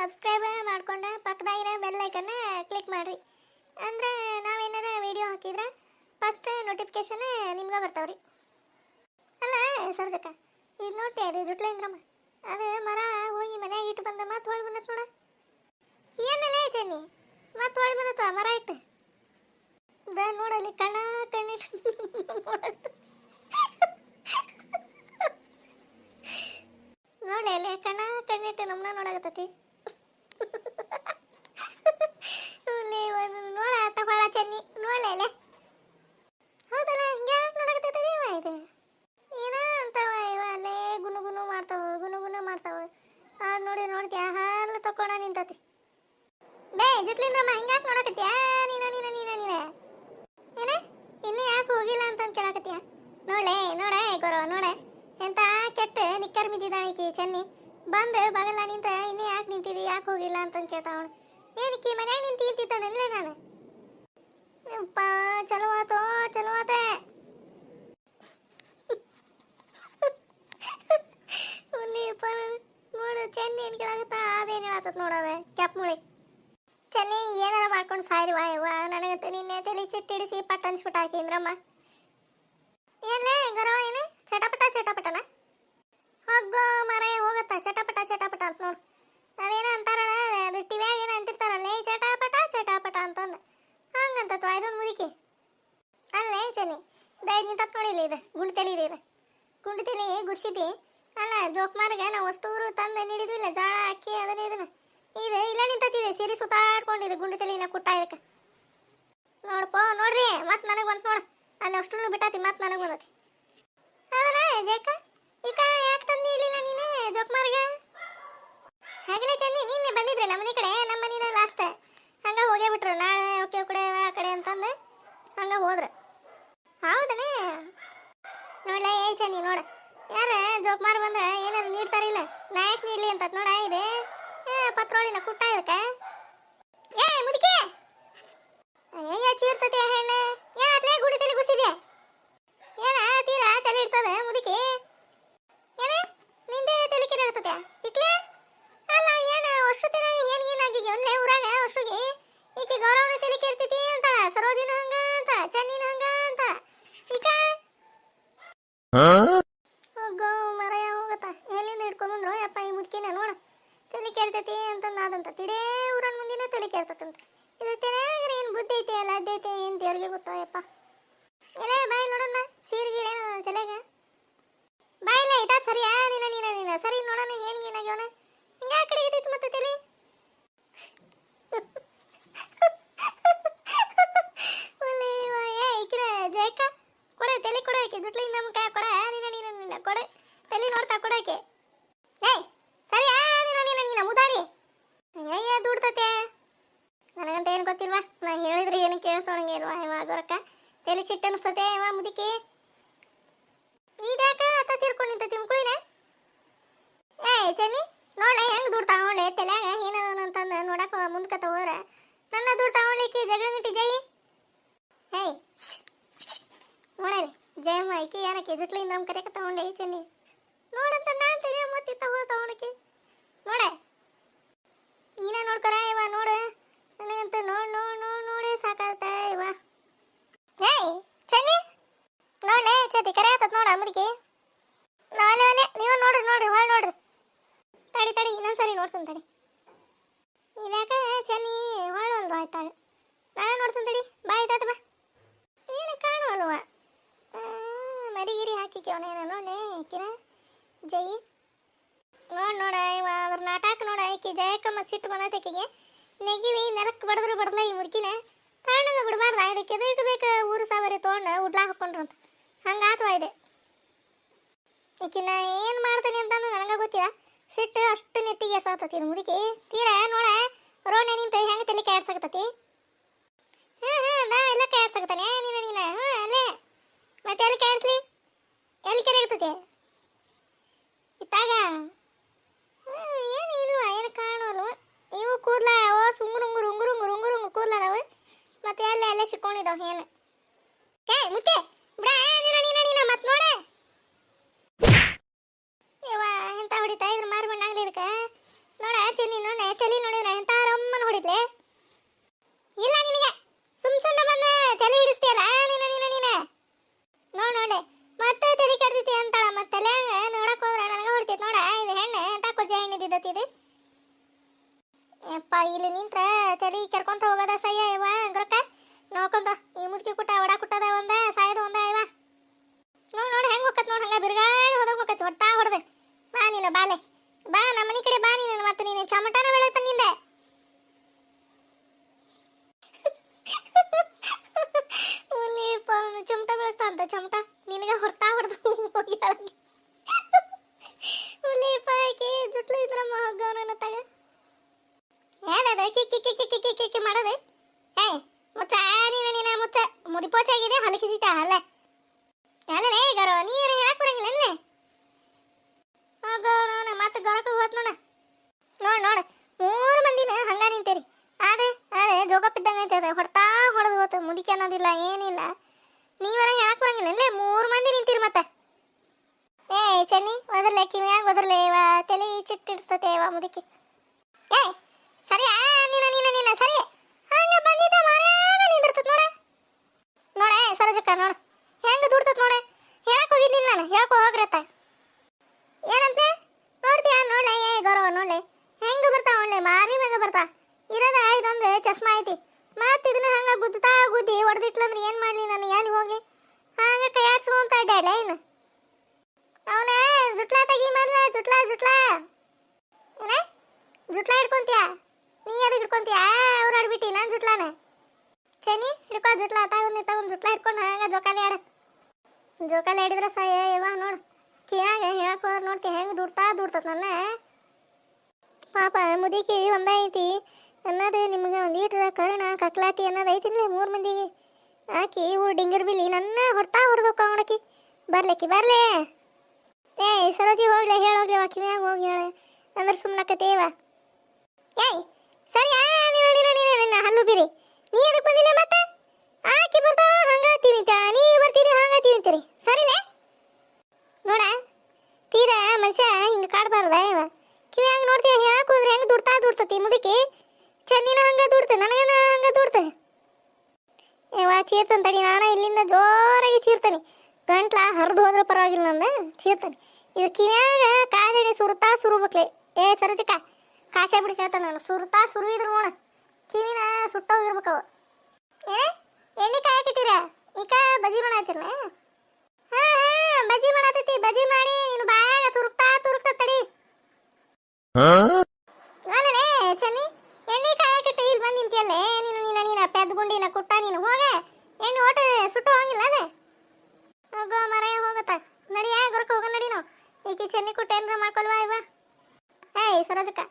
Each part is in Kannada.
ಸಬ್ಸ್ಕ್ರೈಬ್ ಮಾಡ್ಕೊಂಡು ಪಕ್ಕದಾಗಿರೋ ಬೆಲ್ ಐಕನ್ನ ಕ್ಲಿಕ್ ಮಾಡಿರಿ. ಅಂದ್ರೆ ನಾವೇನಾರ ವಿಡಿಯೋ ಹಾಕಿದ್ರೆ ಫಸ್ಟ್ ನೋಟಿಫಿಕೇಶನ್ ನಿಮ್ಗೆ ಬರ್ತಾವ್ರಿ. ಅಲ್ಲ ಸರ್ಜಕ್ಕ, ಇದು ನೋಡ್ತೀಯ ಅದು ಜುಟ್ಲೇಂದ್ರಮ್ಮ, ಅದು ಮರ ಹೋಗಿ ಮನೆಯಾಗ ಇಟ್ಟು ಬಂದ ಮತ್ತೆ ಹೊಳ್ ಬಂದತ್ ನೋಡ. ಏನಲ್ಲ ಚೆನ್ನಿ ಮತ್ತೆ ಹೊಳ್ ಬಂದತ್ತ ಮರ ಇಟ್ಟು ನೋಡಲ್ಲಿ ಕಣ್ಣಿಟ್ಟು ನೋಡಲಿ ಅಲ್ಲಿ ಕಣ್ಣಿಟ್ಟು ನಮ್ಮನ್ನ ನೋಡಕತ್ತತಿ. ನೋಡ ತಗೊಳ ಚೆನ್ನಿ ನೋಡಲಿ ಅಲ್ಲೇ. ಹೌದಲ್ಲ ಹಿಂಗೆ ನೋಡಕತ್ತೈತಿ ಇದು ಏನೋ ಅಂತಾವ ಇವ ಅಲ್ಲೇ ಗುನು ಮಾಡ್ತಾವ. ನೋಡ್ತೀಯ ಹಾಲು ತಕೊಂಡ ನಿಂತತಿ. ಬೇ ಜುಟ್ಲಿಂದ್ರಮ್ಮ ಹಿಂಗಾಕ್ ನೋಡಕತ್ತೀಯ ನೀನ ಏನ ಇನ್ನು ಯಾಕೆ ಹೋಗಿಲ್ಲ ಅಂತಂದು ಕೇಳಕತ್ತೀಯ? ನೋಡೆ ಗೊರವ ನೋಡೆ ಎಂತ ಕೆಟ್ಟ ನಿಕ್ಕರ್ ಬಿದ್ದಿದ್ದಾಣಿಕಿ ಚೆನ್ನಿ. ಬಂದು ಬಗಲ ನಿಂತ ಇನ್ನು ಯಾಕೆ ನಿಂತಿದ್ದಿ, ಯಾಕೆ ಹೋಗಿಲ್ಲ ಅಂತಂದು ಕೇಳ್ತಾವಳು. ಏನಕ್ಕಿ ಮನ್ಯಾಗ ನಿಂತಿರ್ತಿದ್ದಾನಲ್ಲೇ ನಾನು. ಯಪ್ಪ ಚಲೋ ಆತೆ ನೋಡು ಚೆನ್ನಿ ಏನು ಕೇಳಾಗತ್ತಾ ಅದೇನು ಹೇಳತ್ತತ್ ನೋಡವೆ ಕ್ಯಾಪ್ ಮುಳಿ. ಚೆನ್ನಿ ಏನಾರ ಮಾಡ್ಕೊಂಡು ಸಾಯ್ರಿ ವಾಯವ್ವ, ನನಗಂತೂ ನಿನ್ನೆ ತಲೆ ಚಿಟ್ಟಿಡಿಸಿ ಪಟ್ಟ ಅನ್ಸ್ಬಿಟ್ಟು ಹಾಕಿಂದ್ರಮ್ಮ. ಏನ್ಲೇ ಗರವ ಏನು ಚಟಪಟನ ಹೋಗೋ ಮರ ಹೋಗತ್ತ ಚಟಪಟ ಅಂತ ನೋಡು. ಅದೇನೋ ಅಂತಾರಲ್ಲ ಅದು ಟಿವ್ಯಾಗ ಏನೋ ಅಂತಿರ್ತಾರಲ್ಲೇ ಚಟಪಟ ಅಂತಂದು ಹಂಗಂತತ್ವ ಇದೊಂದು ಮುದುಕಿ. ಅಲ್ಲೇ ಚೆನ್ನಿ ದಯದ್ ನಿಂತ ನೋಡಿಲ್ಲ ಇದು ಗುಂಡು ತಲೆ ಗುಡ್ಸಿದ್ದಿ ಅಲ್ಲ ಜೋಕ್ಮಾರ್ಗ ನಾವು ಅಷ್ಟೂರು ತಂದು ನೀಡಿದ್ವಿಲ್ಲ ಜೋಳ ಅಕ್ಕಿ ಅದನ್ನ ಇದು ಇಲ್ಲ ನಿಂತಿದೆ ಸೀರೆ ಸುತ್ತಾಡ್ಕೊಂಡಿದೆ ಗುಂಡು ತಲೆನ ಕುಟ್ಟ ಇದಕ್ಕೆ ನೋಡ್ರಿ ಮತ್ತೆ ನನಗೆ ಬಂತು ನೋಡು. ಅಲ್ಲಿ ಅಷ್ಟು ಬಿಟ್ಟಾತಿ ಮತ್ತೆ ನನಗೆ ಬಂದತಿ. ಹೌದಾ ಜೇಕ ಈಗ ಯಾಕೆ ತಂದು ಇರಲಿಲ್ಲ ನೀನು ಜೋಕ್ಮಾರ್ಗ? ಹಾಗಲೇ ಚೆನ್ನಿ ನಿನ್ನೆ ಬಂದಿದ್ರೆ ನಮ್ಮ ಮನೆ ಕಡೆ, ನಮ್ಮ ಮನೇನ ಲಾಸ್ಟ್ ಹಂಗೆ ಹೋಗೇ ಬಿಟ್ರು. ನಾಳೆ ಓಕೆ ಆ ಕಡೆ ಅಂತಂದು ಹಂಗೆ ಹೋದ್ರು. ಹೌದನೇ ನೋಡ್ಲೇ ಚೆನ್ನಿ ನೋಡ ಯಾರ ಜೋಕ್ಮಾರ್ ಬಂದ್ರೆ ಏನಾರು ನೀಡ್ತಾರಿಲ್ಲ, ನಾ ಯಾಕೆ ನೀಡ್ಲಿ ಅಂತ ನೋಡ. ಇದೆ ಪತ್ರೋಳಿನ ಕುಟ್ಟ ಇದಕ್ಕೆ ಮುದುಕಿ ಚೀರ್ತತಿ ಹೆಣ್ಣು ಏನಾತ್ಲೇ ಗುಡಿ ತಲೆ ಗುಡಿಸಿದ್ಯಾ ಏನ ತೀರಾ ತಲೆ ಇಡ್ಸದ ಮುದುಕಿ ಏನ ನಿಂದೆ ತಲೆ ಕಿರಾಗ್ತದೆ ಇಕ್ಲೆ ಅಲ್ಲ ಏನು ಅಷ್ಟು ದಿನ ಏನಾಗಿ ಒಳ್ಳೆ ಊರಾಗ ಅಷ್ಟುಗೆ ಈಕೆ ಗೌರವನ ತಲೆ ಕೆರ್ತೈತಿ ಅಂತ ಸರೋಜಿನ ಹಂಗ ಅಂತ ಚೆನ್ನಿನ ಹಂಗ ಅಂತ ಈಗ ಹೋಗೋ ಮರ ಹೋಗತ್ತ ಎಲ್ಲಿಂದ ಹಿಡ್ಕೊಂಡ್ಬಂದ್ರು ಯಪ್ಪ ಈ ಮುದುಕಿನ ನೋಡ ತಲೆ ಕೆರ್ತೈತಿ ಅಂತಂದಾದಂತ ತಿಡೇ ಊರನ್ ಮುಂದಿನ ತಲೆ ಕೆರ್ತತಂತ. ಇದು ತೆನಾಗರ ಏನು ಬುದ್ಧಿ ಐತಿ ಅಲ್ಲ ಅದ್ದೈತಿ ಏನು ದೇವ್ರಿಗೆ ಗೊತ್ತಾಯಪ್ಪ. ಏನೇ ಬಾಯಿ ನೋಡೋಣ ಸೀರೆಗೀರೆ ತಲೆಗ ಬಾಯಿಲ್ಲ ಇದ ಸರಿಯಾ ನೀನ ಸರಿ ನೋಡೋಣ ಏನಾಗ್ಯವನ ಹಿಂಗ ಕಡೆ ಇದ್ದೈತಿ ಮತ್ತೆ ತಲೆ ಈಕಿನ ಜಯಕ್ಕ ಕೊಡ ತಲೆ ಕೊಡೋಕೆ ಜುಟ್ಲಿಂದ ನಮ್ಮ ಕಾಯ ಕೊಡ ನೀನ ಕೊಡ ತಲೆ ನೋಡ್ತಾ ಕೊಡೋಕೆ ಏಯ್ ಸರಿಯಾ ನೀನ ಮುದಾಡಿ ದುಡ್ತತೆ ನನಗಂತ ಏನು ಗೊತ್ತಿಲ್ವಾ, ನಾ ಹೇಳಿದ್ರೆ ಏನು ಕೇಳಿಸೋಣಂಗೆ ಇಲ್ವಾ ಇವಾಗರಕ್ಕ ತಲೆ ಚಿಟ್ಟ ಅನಿಸ್ತತೆ ಇವ ಮುದುಕಿ. ಇದ್ಯಾಕ ಅತ್ತ ತೀರ್ಕೊಂಡು ನಿಂತ ತಿಮ್ಕುಳಿನ ಚೆನ್ನಿ ನೋಡ್ಲೆ ಹೆಂಗೆ ದುಡ್ಡು ತಗೊಂಡೆ ತಲೆಯಾಗ ಏನದ ಅಂತಂದು ನೋಡಕ್ಕೆ ಮುಂದ್ಕತ್ತ ಹೋದ್ರೆ ನನ್ನ ದುಡ್ಡು ತಗೊಂಡ್ಲಿಕ್ಕೆ ಜಗಳ ಮಿಟ್ಟಿ ಜೈ ಹೇಯ್ ನೋಡಲಿ ಜಯಮ್ಮ ಈಕಿ ಏನಕ್ಕೆ ಜುಟ್ಲಿಂದ ನಮ್ಮ ಕರೆಯಕ್ಕೆ ತಗೊಂಡೆ ಚೆನ್ನಿ ನೋಡಂತ ನಾನು ತಲೆ ಮತ್ತೆ ತಗೊಳಕ್ಕೆ ನೋಡ ನೀನ ನೋಡ್ಕರ ಇವ ನೋಡ ನನಗಂತೂ ನೋಡೇ ಸಾಕಾಗತ್ತ ಇವ. ಏಯ್ ಚೆನ್ನಿ ನೋಡ್ಲೆ ಚತಿ ಕರೆ ಆತತ್ ನೋಡ ಮುದುಕಿ. ಒಲೆ ನೀವು ನೋಡ್ರಿ ಹೊಳ್ ನೋಡ್ರಿ ತಡಿ ಇನ್ನೊಂದ್ಸರಿ ನೋಡ್ತೀನಿ ತಡಿ. ಇನ್ಯಾಕ ಚೆನ್ನಿ ಹೊಳ್ ಒಂದು ಆಯ್ತಾಳೆ ನಾನು ನೋಡ್ತೀನಿ ತಡಿ ಬಾಯ್ ಆಯ್ತಾತ ಬಾ ಏನು ಕಾಣುವಲ್ವ ಮರಿಗಿರಿ ಹಾಕಿಕೆ ಅವನೇನ ನೋಡ್ಲೆ ಈಕಿನ ಜೈ ನೋಡ ಇವ ಅದ್ರ ನಾಟಕ ನೋಡ ಈಕಿ ಜಯಕ್ಕ ಮತ್ತೆ ಸಿಟ್ಟು ಬಂದೈತಿಗೆ ನೆಗಿವಿ ನೆಲಕ್ಕೆ ಬಡದ್ಲ ಈ ಮುದುಕಿನ ಕಾರಣಂಗ ಬಿಡಬಾರ್ದ ಇದಕ್ಕೆ ಎದಕ್ಕೆ ಬೇಕು ಊರು ಸಾವಿರ ತೊಗೊಂಡು ಉಡ್ಲಾ ಹಾಕೊಂಡ್ರು ಅಂತ ಹಂಗಾತವ ಇದೆ. ಈಕಿನ ಏನು ಮಾಡ್ತಾನೆ ಅಂತಂದು ನನಗೆ ಗೊತ್ತಿಲ್ಲ. ಸಿಟ್ಟು ಅಷ್ಟು ನೆತ್ತಿಗೆ ಸಾತತಿ ಮುದುಕಿ ತೀರಾ ನೋಡ ರೋಣೆ ನಿಂತ ಹೆಂಗೆ ತಲೆ ಕಾಡ್ಸಕತ್ತತಿ. ನಾ ಎಲ್ಲ ಕಾಡ್ಸಕತ್ತಾನೆ ನೀನ ಅಲ್ಲೇ ಮತ್ತೆ ಎಲ್ಲಿ ಕಾಡ್ಸ್ಲಿ ಎಲ್ಲಿ ಕೆರೆ ಇರ್ತತಿ ಇತ್ತಾಗ ಏನು ಇಲ್ವಾ ಏನು ಕಾಣೋಲ್ವ ಇವು ಕೂದ್ಲ ಉಂಗುರುಂಗು ಕೂದ್ಲ ಅದಾವ ಮತ್ತೆ ಅಲ್ಲೇ ಸಿಕ್ಕೊಂಡಿದ್ದಾವ ಏನು ಮುತ್ತೆ ಬಿಡ ನೀನ ಮತ್ ನೋಡ ಇವ ಎಂತ ಹೊಡಿತಾ ಇದ್ರ ಮಾರು ಮಣ್ಣಾಗ್ಲಿ ಇದಕ್ಕೆ ನೋಡ ತಿನ್ನಿ ನೋಡ ತಲೆ ಯಪ್ಪ ಇಲ್ಲಿ ನಿಂತ್ರ ತಲೆ ಕೆರ್ಕೊಂತ ಹೋಗೋದ ಸಯ್ಯ ಇವ ಗೊರಕ ನೋಡ್ಕೊಂತ ಈ ಮುದುಕಿ ಕುಟ್ಟ ಒಡ ಕುಟ್ಟದ ಒಂದ ಸಾಯದ ಒಂದ ಇವ ನೋಡ್ ಹೆಂಗ್ ಹೋಗತ್ ನೋಡ್ ಹಂಗ ಬಿರ್ಗಾಳಿ ಹೋದಂಗ ಹೋಗತ್ ಹೊಟ್ಟ ಹೊಡೆದೆ ಬಾ ನೀನು ಬಾಲೆ ಬಾ ನಮ್ಮ ಮನೆ ಕಡೆ ಬಾ ನೀನು ಮತ್ತೆ ನೀನು ಚಮಟನ ಬೆಳತ ನಿಂದೆ ಚಮಟ ಬೆಳಗ್ತಾ ಅಂತ ಚಮಟ ನಿನಗೆ ಹೊಡ್ತಾ ಹೊಡೆದು ಹೋಗಿ ಉಲಿಪಾಕಿ ಜುಟ್ಲು ಇದ್ರ ಮಹಗ್ಗವನ ತಗ ಏನದ ಕಿಕ್ಕಿ ಕಿಕ್ಕಿ ಕಿಕ್ಕಿ ಕಿಕ್ಕಿ ಮಾಡೋದು ಏ ಮುಚ್ಚ ನೀನು ಮುಚ್ಚ ಮುದಿಪೋಚಾಗಿದೆ ಹಲಕಿಸಿತ ಅಲ್ಲ ಅಲ್ಲೇ ಗರೋ ನೀರು ಹೇಳಕ್ ಬರಂಗಿಲ್ಲ ಅಲ್ಲೇ ಹೋಗೋಣ ಮತ್ತೆ ಗರಕ ಹೋತ್ ನೋಡ ಮೂರು ಮಂದಿನ ಹಂಗ ನಿಂತೇರಿ ಅದೇ ಜೋಗಪ್ಪಿದ್ದಂಗೆ ಅಂತದ ಹೊಡ್ತಾ ಹೊಡೆದು ಹೋತು ಮುದಿಕೆ ಅನ್ನೋದಿಲ್ಲ ಏನಿಲ್ಲ ನೀವರ ಹೇಳಕ್ ಬರಂಗಿಲ್ಲ ಅಲ್ಲೇ ಮೂರು ಮಂದಿ ನಿಂತೀರಿ ಮತ್ತೆ ಏ ಚೆನ್ನಿ ಒದರ್ಲೆ ಕಿವಿಯಾಗ ಒದರ್ಲೆ ಇವ ತಲೆ ಚಿಟ್ಟಿಡ್ಸ್ತತೆ ಇವ ಮುದುಕಿ ಏ ಸರಿಯಾ ನೀನ ಸರಿ ಹಂಗ ಬಂದಿದ್ದ ಮಾರ್ಯಾಗ ನಿಂದಿರ್ತದ ನೋಡ ಸರೋಜಕ್ಕ ನೋಡ ಹೆಂಗ ದುಡ್ತದ ನೋಡ ಹೇಳಕ್ ಹೋಗಿದ್ದೀನಿ ನಾನು ಹೇಳ್ಕೊ ಹೋಗ್ರತ್ತ ಏನಂತೆ ನೋಡ್ತೀಯಾ ನೋಡ್ಲೆ ಏ ಗೌರವ ನೋಡ್ಲೆ ಹೆಂಗ ಬರ್ತಾವ ಒಳ್ಳೆ ಮಾರಿ ಮ್ಯಾಗ ಬರ್ತಾ ಇರೋದ ಇದೊಂದು ಚಸ್ಮಾ ಐತಿ ಮತ್ ಇದನ್ನ ಹಂಗ ಗುದ್ದಿ ಹೊಡೆದಿಟ್ಲಂದ್ರೆ ಏನ್ ಮಾಡ್ಲಿ ನಾನು ಎಲ್ಲಿ ಹೋಗಿ ಹಂಗ ಕೈಯಾಡ್ಸ್ಕೊಂತ ಅಡ್ಡಾಡ್ಲ ಏನು ಅವನ ಜುಟ್ಲಾ ತೆಗಿ ಮಾಡ್ಲ ಜುಟ್ಲಾ ಏನ ಜುಟ್ಲಾ ಹಿಡ್ಕೊಂತೀಯ ನೀ ಅದಕ್ಕೆ ಹಿಡ್ಕೊಂತೀಯ ಅವ್ರು ಆಡ್ಬಿಟ್ಟಿ ನಾನು ಜುಟ್ಲಾನ ಚೆನ್ನಿ ಹಿಡ್ಕೊ ಜುಟ್ಲಾ ತಗೊಂಡ್ ಜುಟ್ಲಾ ಹಿಡ್ಕೊಂಡು ಹಂಗ ಜೋಕಾಲಿ ಆಡಿದ್ರೆ ಸಾಯ ಇವ ನೋಡು ಕಿಯಾಗ ಹೇಳಕ್ ಹೋದ್ರೆ ನೋಡ್ತಿ ಹೆಂಗೆ ದುಡ್ತದ ನನ್ನ ಪಾಪ ಮುದಿಕಿ ಒಂದೈತಿ ಅನ್ನೋದು ನಿಮ್ಗೆ ಒಂದೀಟ್ರ ಕರ್ಣ ಕಕ್ಲಾತಿ ಅನ್ನೋದು ಐತಿನ್ಲೆ ಮೂರು ಮಂದಿಗೆ ಆಕಿ ಇವು ಡಿಂಗರ್ ಬಿಲಿ ನನ್ನ ಹೊಡ್ತಾ ಹೊಡೆದೋಕ ಅವಳಕಿ ಬರ್ಲಿ ಏ ಸರೋಜಿ ಹೋಗ್ಲಿ ಹೇಳೋಗ್ಲಿ ಕಿವ್ಯಾಗ ಹೋಗಿ ಹೇಳ ಅಂದ್ರೆ ಸುಮ್ಮನಕತೇವ ಏಯ್ ಸರಿ ನಿನ್ನ ಹಲ್ಲು ಬಿರಿ ನೀ ಅದಕ್ಕೆ ಬಂದಿಲ್ಲ ಮತ್ತೆ ಆಕಿ ಬರ್ತಾವ ಹಂಗ ತಿವಿತ ನೀ ಬರ್ತೀರಿ ಹಂಗ ತಿವಿತೀರಿ ಸರಿಲೇ ನೋಡ ತೀರಾ ಮನುಷ್ಯ ಹಿಂಗ ಕಾಡ್ಬಾರ್ದ ಇವ ಕಿವ್ಯಾಗ ನೋಡ್ತೀಯ ಹೇಳಕ್ ಹೋದ್ರೆ ಹೆಂಗ್ ದುಡ್ತತಿ ಮುದುಕಿ ಚೆನ್ನಿನ ಹಂಗ ದುಡ್ತ ನನಗನ ಹಂಗ ದುಡ್ತ ಇವ ಚೀರ್ತನ್ ತಡಿ ನಾನ ಇಲ್ಲಿಂದ ಜೋರಾಗಿ ಚೀರ್ತಾನೆ ಗಂಟ್ಲ ಹರಿದು ಹೋದ್ರೆ ಪರವಾಗಿಲ್ಲ ನಂದ ಚೀರ್ತಾನೆ ಇದು ಕಿವ್ಯಾಗ ಕಾದೆಣೆ ಸುರುಬೇಕ್ಲೆ ಏ ಸರೋಜಕ್ಕ ಕಾಸೆ ಬಿಡಿ ಹೇಳ್ತಾನೆ ನಾನು ಸುರುವಿದ್ರು ನೋಡ ಕಿವಿನ ಸುಟ್ಟೋಗಿರ್ಬೇಕವು ಏ ಎಣ್ಣೆ ಕಾಯಕಿಟ್ಟಿರ ಈಗ ಬಜಿ ಮಾಡಾತಿರ್ಲ ಹಾ ಬಜಿ ಮಾಡತೈತಿ ಬಜಿ ಮಾಡಿ ನೀನು ಬಾಯಾಗ ತುರುಕ್ತಾ ತಡಿ ನಾನೇ ಚೆನ್ನಿ ಎಣ್ಣೆ ಕಾಯಕಿಟ್ಟು ಇಲ್ಲಿ ಬಂದು ನಿಂತಿಯಲ್ಲೇ ನೀನು ಪೆದ್ಗುಂಡಿನ ಕುಟ್ಟ ನೀನು ಹೋಗ ಎಣ್ಣೆ ಓಟ ಸುಟ್ಟು ಹೋಗಿಲ್ಲ ಅದೇ ಹೋಗೋ ಮರ ಹೋಗತ್ತ ನಡಿಯ ಗೊರಕ ಹೋಗ ನಡಿ ನಾವು ಈಕಿ ಚೆನ್ನಿ ಕುಟ್ಟ ಏನ್ರ ಮಾಡ್ಕೊಲ್ವಾ ಇವ ಏಯ್ ಸರೋಜಕ್ಕ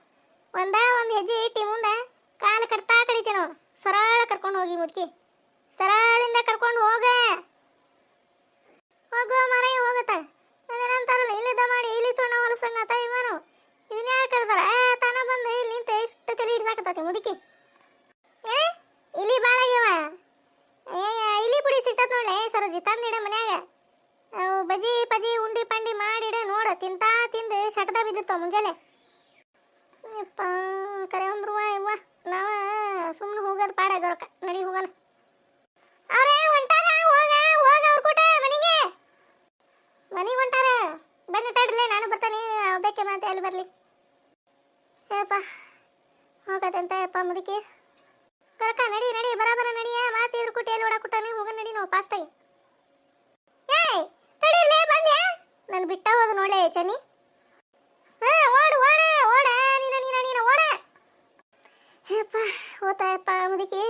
ಒಂದು ಹೆಜ್ಜೆ ಇಟ್ಟಿ ಮುಂದೆ ಕಾಲು ಕಟ್ತಾ ಕಡಿತೀವಿ ನಾವು ಸರಳ ಕರ್ಕೊಂಡು ಹೋಗಿ ಮುದುಕಿ ಸರಳಿಂದ ಕರ್ಕೊಂಡು ಹೋಗೋ ಮರ ಹೋಗತ್ತ ಅದೇನಂತಾರಲ್ಲ ಇಲ್ಲಿದ್ದ ಮಾಡಿ ಇಲ್ಲಿ ಚೊಣ್ಣ ಹೊಲಸಂಗತ ಇವನು ಇದನ್ನ ಯಾರು ಕರ್ತಾರ ತಾನ ಬಂದು ಇಲ್ಲಿ ನಿಂತ ಎಷ್ಟು ತಲೆ ಹಿಡ್ಸಾಕತ್ತತಿ ಮುದುಕಿ ಏ ಇಲ್ಲಿ ಭಾಳ ಆಗ್ಯವ ಇಲ್ಲಿ ಪುಡಿ ಸಿಗ್ತದ ನೋಡ್ಲೆ ಸರೋಜಿ ತಂದಿಡ ಮನ್ಯಾಗ ಅವು ಬಜಿ ಪಜಿ ಉಂಡಿ ಪಂಡಿ ಮಾಡಿಡ ನೋಡ ತಿಂದು ಸಟದ ಬಿದ್ದಿರ್ತಾವ ಮುಂಜಾನೆ ಯಪ್ಪ ಕರೆ ಅಂದ್ರು ಇವ್ವ ನಾವ ಸುಮ್ಮನೆ ಹೋಗೋದು ಪಾಡ ಗೊರಕ ನಡಿ ಹೋಗೋಣ ಅವ್ರೇ ಹೊಂಟಾರ ಹೋಗ ಅವ್ರ ಕೂಟ ಮನೆಗೆ ಹೊಂಟಾರ ಬನ್ನಿ ತಡ್ರಲೇ ನಾನು ಬರ್ತಾನೆ ಬೇಕೆ ಮಾತೆ ಅಲ್ಲಿ ಬರ್ಲಿ ಏಪ್ಪ ಹೋಗತ್ತಂತ ಯಪ್ಪ ಮುದುಕಿ ಕರಕ ನಡಿ ಬರಾಬರ ನಡಿಯ ಮಾತು ಇದ್ರ ಕುಟಿ ಎಲ್ಲಿ ಓಡಾಕುಟ್ಟಾನೆ ಹೋಗ ನಡಿ ನಾವು ಫಾಸ್ಟಾಗಿ ಏಯ್ ತಡಿರ್ಲೇ ಬಂದ್ಯಾ ನಾನು ಬಿಟ್ಟ ಹೋದ ನೋಡ್ಲೆ ಚೆನ್ನಿ ಹಾ ಓಡ ನೀನು ಓಡ ಯಪ್ಪ ಓತಾಯಪ್ಪ ಮುದುಕಿ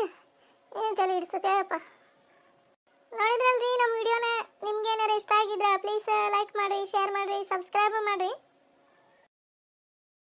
ಏನು ತಲೆ ಹಿಡಿಸುತ್ತೆ ಅಪ್ಪ ನೋಡಿದ್ರಲ್ರಿ ನಮ್ಮ ವಿಡಿಯೋನ ನಿಮ್ಗೆ ಏನಾರು ಇಷ್ಟ ಆಗಿದ್ರೆ ಪ್ಲೀಸ್ ಲೈಕ್ ಮಾಡಿರಿ ಶೇರ್ ಮಾಡಿರಿ ಸಬ್ಸ್ಕ್ರೈಬ್ ಮಾಡಿರಿ